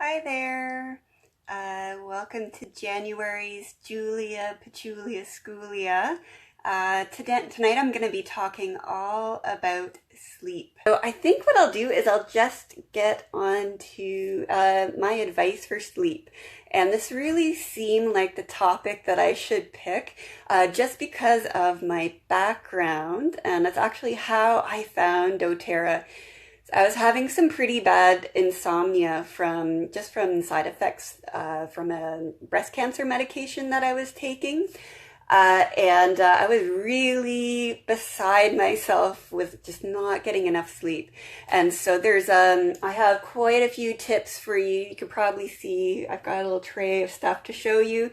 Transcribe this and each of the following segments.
Hi there. Welcome to January's Patchoulia, Schoolia. Tonight I'm going to be talking all about sleep. So I think what I'll do is I'll just get on to my advice for sleep. And this really seemed like the topic that I should pick just because of my background. And that's actually how I found doTERRA. I was having some pretty bad insomnia from side effects from a breast cancer medication that I was taking. And I was really beside myself with just not getting enough sleep. And so I have quite a few tips for you. You can probably see I've got a little tray of stuff to show you.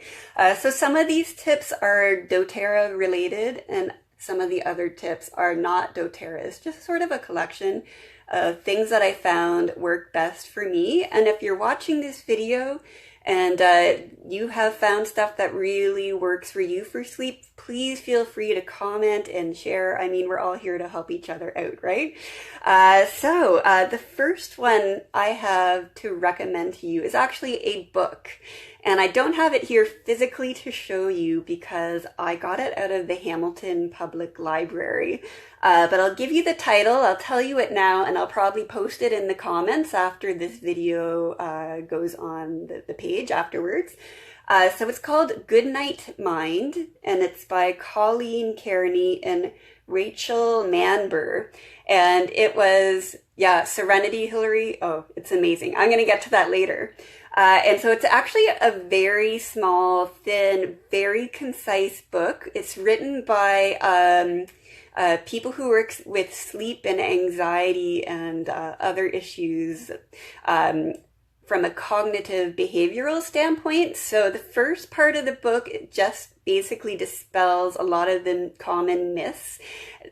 So some of these tips are doTERRA related and some of the other tips are not doTERRA. It's just sort of a collection of things that I found work best for me. And if you're watching this video and you have found stuff that really works for you for sleep, please feel free to comment and share. I mean, we're all here to help each other out, right? So the first one I have to recommend to you is actually a book. And I don't have it here physically to show you because I got it out of the Hamilton Public Library. But I'll give you the title, I'll tell you it now, and I'll probably post it in the comments after this video goes on the page afterwards. So it's called Goodnight Mind, and it's by Colleen Carney and Rachael Manber. And it was, Serenity, Hillary. Oh, it's amazing. I'm going to get to that later. And so it's actually a very small, thin, very concise book. It's written by people who work with sleep and anxiety and other issues from a cognitive behavioral standpoint. So the first part of the book just basically dispels a lot of the common myths,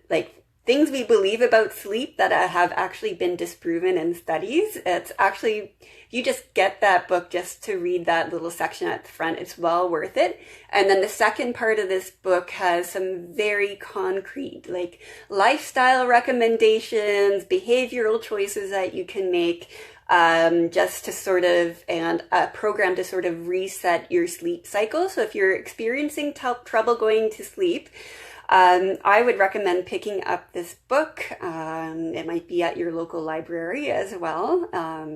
like things we believe about sleep that have actually been disproven in studies. It's actually, you just get that book just to read that little section at the front. It's well worth it. And then the second part of this book has some very concrete, like lifestyle recommendations, behavioral choices that you can make, just to sort of, and a program to sort of reset your sleep cycle. So if you're experiencing trouble going to sleep, I would recommend picking up this book. It might be at your local library as well.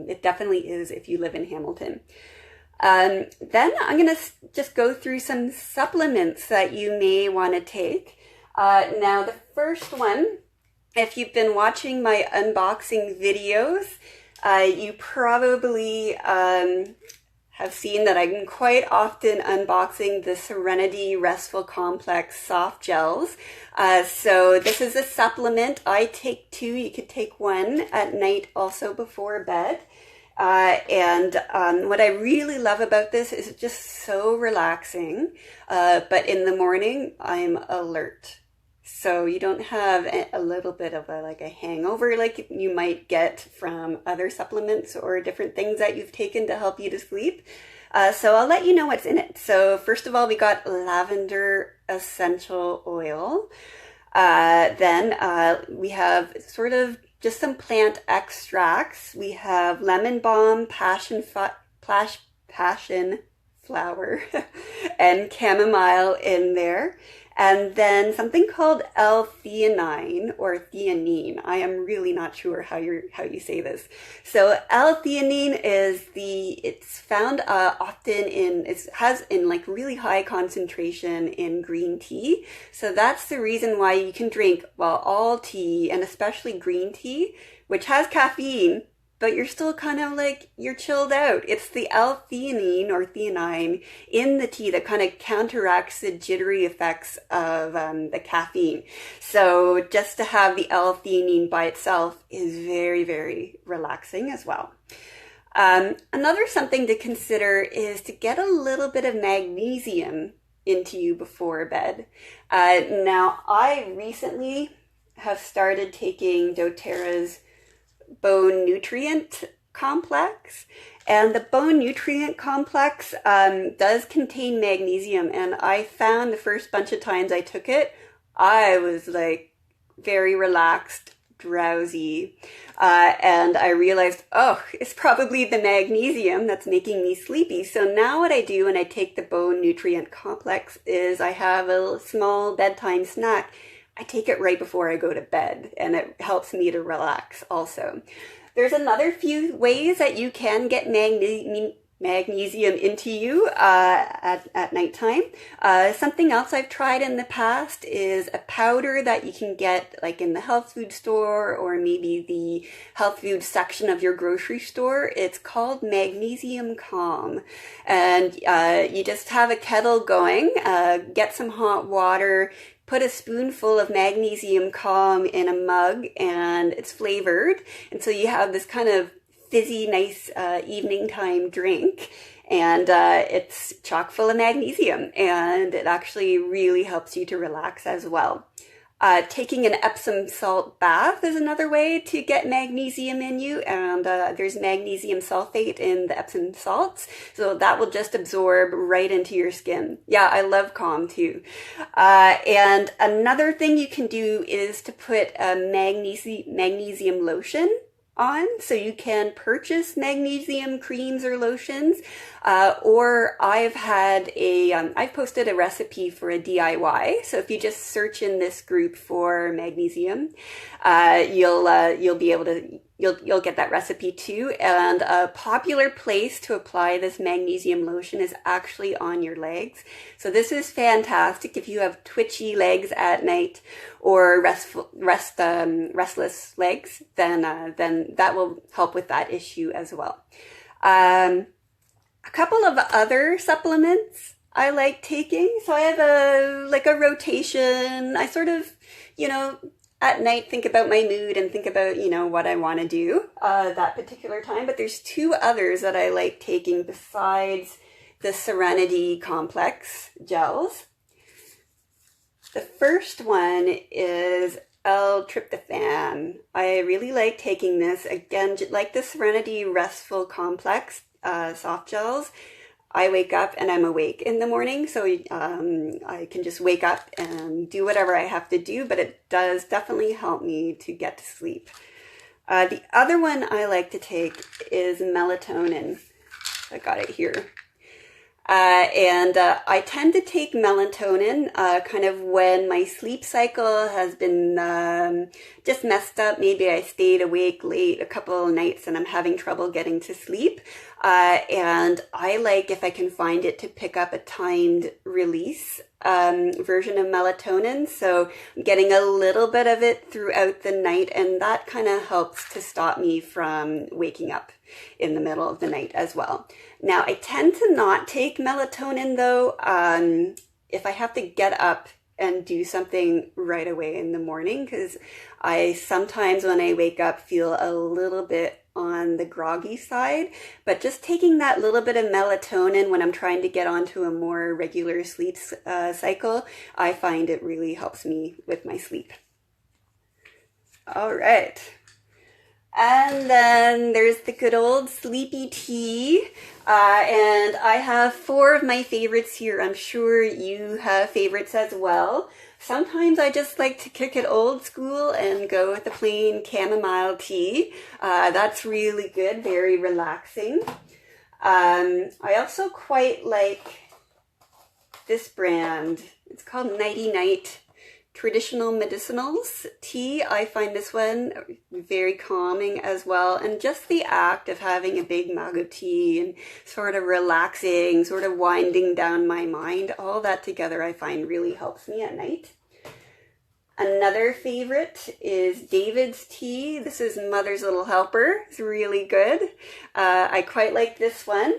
It definitely is if you live in Hamilton. Then I'm going to just go through some supplements that you may want to take. Now, the first one, if you've been watching my unboxing videos, you probably have seen that I'm quite often unboxing the Serenity Restful Complex Softgels. So this is a supplement. I take two. You could take one at night also before bed. And what I really love about this is it's just so relaxing. But in the morning, I'm alert. So you don't have a little bit of a hangover like you might get from other supplements or different things that you've taken to help you to sleep. So I'll let you know what's in it. So first of all, we got lavender essential oil. Then we have sort of just some plant extracts. We have lemon balm, passion flower, and chamomile in there. And then something called L-theanine or theanine. I am really not sure how you say this. So L-theanine is it's found often has like really high concentration in green tea. So that's the reason why you can drink, all tea and especially green tea, which has caffeine, but you're still kind of like, you're chilled out. It's the L-theanine or theanine in the tea that kind of counteracts the jittery effects of the caffeine. So just to have the L-theanine by itself is very, very relaxing as well. Another something to consider is to get a little bit of magnesium into you before bed. Now, I recently have started taking doTERRA's bone nutrient complex, and the bone nutrient complex does contain magnesium, and I found the first bunch of times I took it, I was like very relaxed, drowsy. And I realized, oh, it's probably the magnesium that's making me sleepy. So now what I do when I take the bone nutrient complex is I have a small bedtime snack. I take it right before I go to bed, and it helps me to relax also. There's another few ways that you can get magnesium into you at nighttime. Something else I've tried in the past is a powder that you can get like in the health food store or maybe the health food section of your grocery store. It's called Magnesium Calm, and you just have a kettle going, get some hot water, put a spoonful of Magnesium Calm in a mug, and it's flavored, and so you have this kind of fizzy, nice evening time drink, and it's chock full of magnesium, and it actually really helps you to relax as well. Taking an Epsom salt bath is another way to get magnesium in you, and there's magnesium sulfate in the Epsom salts, so that will just absorb right into your skin. Yeah, I love Calm too. And another thing you can do is to put a magnesium lotion on, so you can purchase magnesium creams or lotions, or I've posted a recipe for a DIY. So if you just search in this group for magnesium, you'll be able to you'll get that recipe too. And a popular place to apply this magnesium lotion is actually on your legs. So this is fantastic if you have twitchy legs at night or restless legs, then that will help with that issue as well. A couple of other supplements I like taking. So I have a rotation. I sort of, at night think about my mood and think about, what I want to do that particular time. But there's two others that I like taking besides the Serenity Complex gels. The first one is L-Tryptophan. I really like taking this. Again, like the Serenity Restful Complex soft gels, I wake up and I'm awake in the morning, so I can just wake up and do whatever I have to do, but it does definitely help me to get to sleep. The other one I like to take is Melatonin. I got it here. And I tend to take melatonin kind of when my sleep cycle has been just messed up. Maybe I stayed awake late a couple of nights and I'm having trouble getting to sleep. And I like, if I can find it, to pick up a timed release version of melatonin. So I'm getting a little bit of it throughout the night, and that kind of helps to stop me from waking up in the middle of the night as well. Now, I tend to not take melatonin though, if I have to get up and do something right away in the morning, because I sometimes when I wake up feel a little bit on the groggy side, but just taking that little bit of melatonin when I'm trying to get onto a more regular sleep cycle, I find it really helps me with my sleep. All right. And then there's the good old sleepy tea. And I have 4 of my favorites here. I'm sure you have favorites as well. Sometimes I just like to kick it old school and go with the plain chamomile tea. That's really good, very relaxing. I also quite like this brand. It's called Nighty Traditional Medicinals tea. I find this one very calming as well, and just the act of having a big mug of tea and sort of relaxing, sort of winding down my mind, all that together I find really helps me at night. Another favorite is David's tea. This is Mother's Little Helper. It's really good. I quite like this one.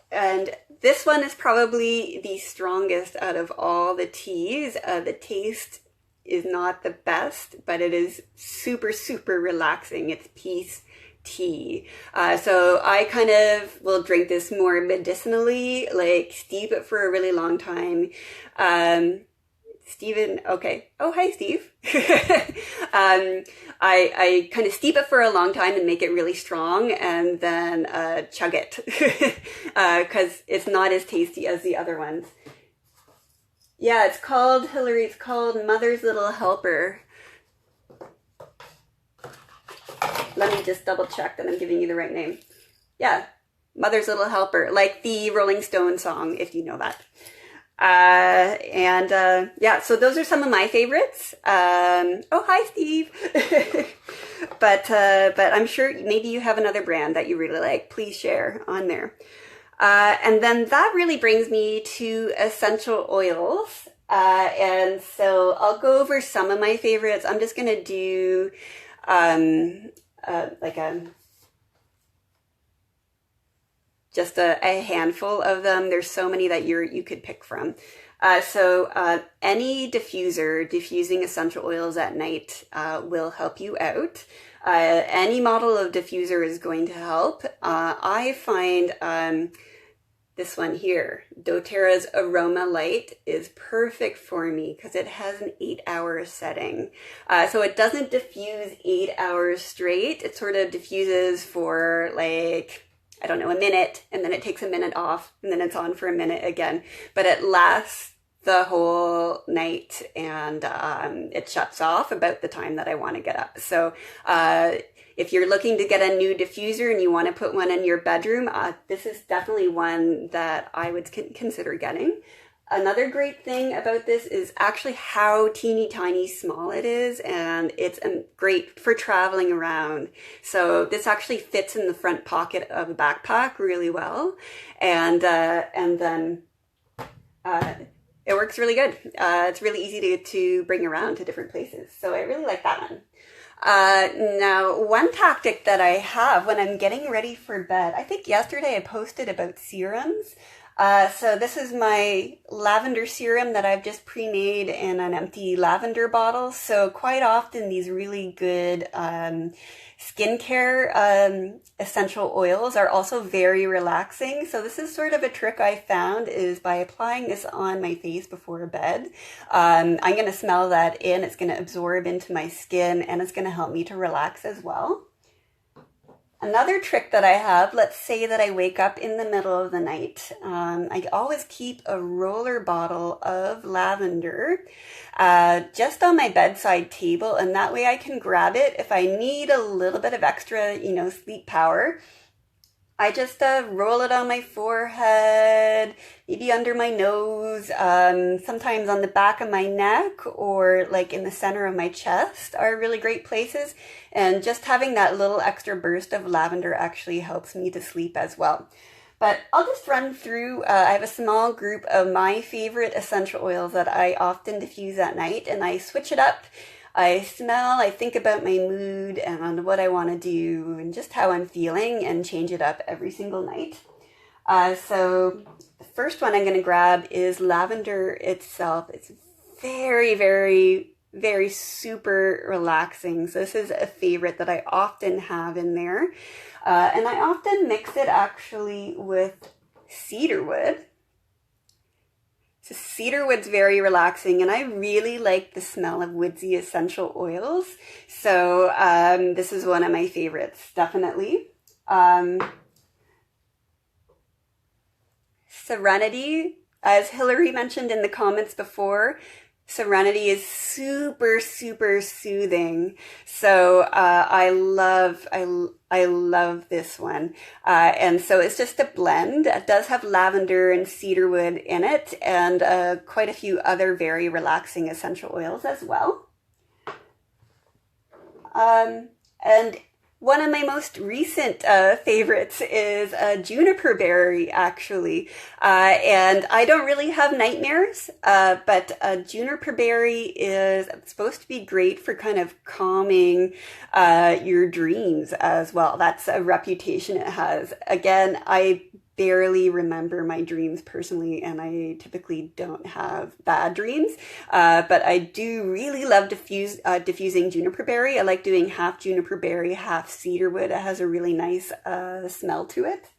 And this one is probably the strongest out of all the teas. The taste is not the best, but it is super, super relaxing. It's peace tea. So I kind of will drink this more medicinally, like steep it for a really long time. Steven, okay. Oh, hi, Steve. I kind of steep it for a long time and make it really strong, and then chug it because it's not as tasty as the other ones. Yeah, it's called Mother's Little Helper. let me just double check that I'm giving you the right name. Yeah, Mother's Little Helper, like the Rolling Stone song, if you know that. Yeah, so those are some of my favorites. Oh, hi, Steve. But I'm sure maybe you have another brand that you really like. Please share on there. And then that really brings me to essential oils. And so I'll go over some of my favorites. I'm just going to do, just a handful of them. There's so many that you could pick from. Any diffuser, diffusing essential oils at night, will help you out. Any model of diffuser is going to help. I find this one here, doTERRA's Aroma Lite, is perfect for me because it has an 8-hour setting. So it doesn't diffuse 8 hours straight. It sort of diffuses for like, I don't know, a minute, and then it takes a minute off, and then it's on for a minute again. But it lasts the whole night, and it shuts off about the time that I want to get up. So if you're looking to get a new diffuser and you want to put one in your bedroom, this is definitely one that I would consider getting. Another great thing about this is actually how teeny tiny small it is, and it's great for traveling around. So this actually fits in the front pocket of a backpack really well, and then it works really good. It's really easy to bring around to different places. So I really like that one. Now, one tactic that I have when I'm getting ready for bed, I think yesterday I posted about serums. So this is my lavender serum that I've just pre-made in an empty lavender bottle. So quite often these really good skincare essential oils are also very relaxing. So this is sort of a trick I found, is by applying this on my face before bed. I'm going to smell that in. It's going to absorb into my skin, and it's going to help me to relax as well. Another trick that I have, let's say that I wake up in the middle of the night. I always keep a roller bottle of lavender just on my bedside table, and that way I can grab it if I need a little bit of extra, sleep power. I just roll it on my forehead, maybe under my nose, sometimes on the back of my neck, or like in the center of my chest are really great places. And just having that little extra burst of lavender actually helps me to sleep as well. But I'll just run through, I have a small group of my favorite essential oils that I often diffuse at night, and I switch it up. I smell, I think about my mood and what I want to do and just how I'm feeling, and change it up every single night. So the first one I'm going to grab is lavender itself. It's very, very, very super relaxing. So this is a favorite that I often have in there. And I often mix it actually with cedarwood. So cedarwood's very relaxing, and I really like the smell of woodsy essential oils. So this is one of my favorites, definitely. Serenity, as Hillary mentioned in the comments before, Serenity is super, super soothing. So I love this one. And so it's just a blend. It does have lavender and cedarwood in it, and quite a few other very relaxing essential oils as well. And one of my most recent favorites is Juniper Berry, actually. And I don't really have nightmares, but Juniper Berry is supposed to be great for kind of calming your dreams as well. That's a reputation it has. Again, I barely remember my dreams personally, and I typically don't have bad dreams, but I do really love diffusing juniper berry. I like doing half juniper berry, half cedarwood. It has a really nice smell to it.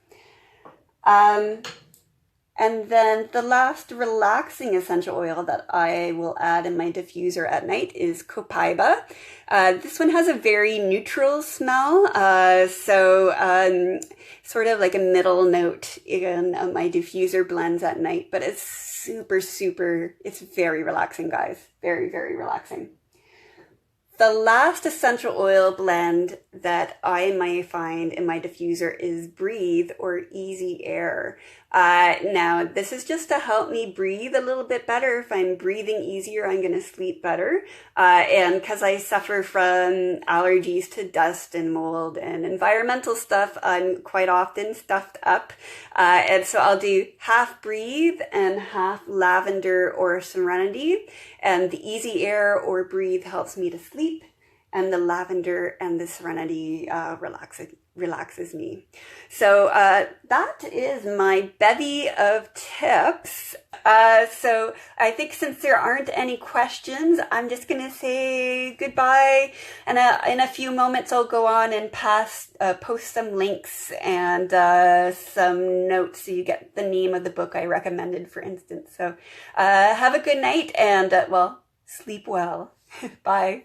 And then the last relaxing essential oil that I will add in my diffuser at night is Copaiba. This one has a very neutral smell, sort of like a middle note in my diffuser blends at night, but it's super, it's very relaxing, guys. Very, very relaxing. The last essential oil blend that I might find in my diffuser is Breathe or Easy Air. Now, this is just to help me breathe a little bit better. If I'm breathing easier, I'm going to sleep better. And because I suffer from allergies to dust and mold and environmental stuff, I'm quite often stuffed up. And so I'll do half Breathe and half Lavender or Serenity. And the Easy Air or Breathe helps me to sleep. And the Lavender and the Serenity relaxes me. So that is my bevy of tips. So I think since there aren't any questions, I'm just going to say goodbye. And in a few moments, I'll go on and post some links and some notes so you get the name of the book I recommended, for instance. So have a good night and, well, sleep well. Bye.